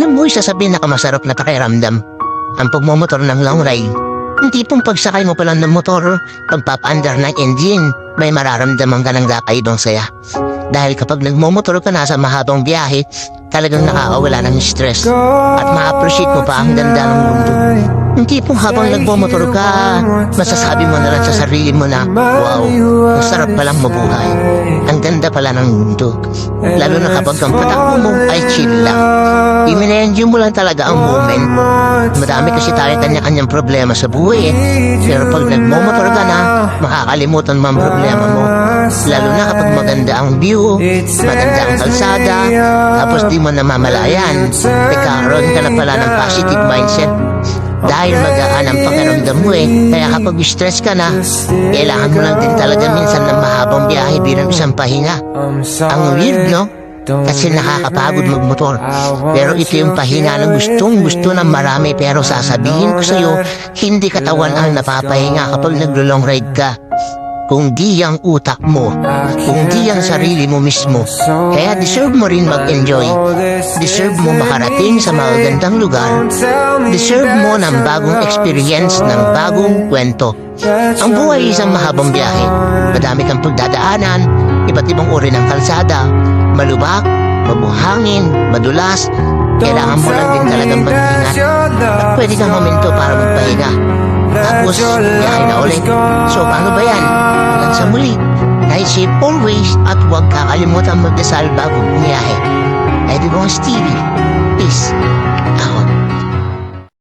Alam mo, isa sa pinakamasarap na pakiramdam ang pagmumotor ng long ride. Hindi pong pagsakay mo pa lang ng motor, pagpapaandar ng engine, may mararamdaman ka ng kakaibang saya. Dahil kapag nagmumotor ka na sa mahabang biyahe, talagang nakakawala ng stress at ma-appreciate mo pa ang ganda ng mundo. Hindi pong habang nagmumotor ka, masasabi mo na lang sa sarili mo na, wow, ang sarap palang mabuhay. Ang ganda pala ng mundo. Lalo na kapag ang patakbo mo ay chill lang. I-enjoy mo lang talaga ang moment. Madami kasi tayo kanya-kanyang problema sa buhay eh. Pero pag nagmumotor ka na, makakalimutan mo ang problema mo. Lalo na kapag maganda ang view, maganda ang kalsada, tapos di mo namamalayan, nagkakaroon ka na pala ng positive mindset. Dahil magaan ang pakiramdam mo eh. Kaya kapag stress ka na, kailangan mo lang din talaga minsan ng mahabang biyahe bilang isang pahinga. Ang weird, no? Kasi nakakapagod magmotor. Pero ito yung pahinga na gustong gusto ng marami. Pero sasabihin ko sa'yo, hindi katawan ang napapahinga kapag naglo-long ride ka. Kung di ang utak mo, kung di ang sarili mo mismo. Kaya deserve mo rin mag-enjoy. Deserve mo makarating sa magagandang lugar. Deserve mo ng bagong experience, ng bagong kwento. Ang buhay ay isang mahabang biyahe. Madami kang pagdadaanan, iba't ibang uri ng kalsada, malubak, mabuhangin, madulas. Kailangan mo lang din talagang mag-ingat. At pwede kang momento para magpahinga. Tapos, biyahe na ulit. So, paano ba yan? Hanggang sa muli. Night safe always at huwag kakalimutan magdasal bago bumiyahe. Everyone's TV. Peace.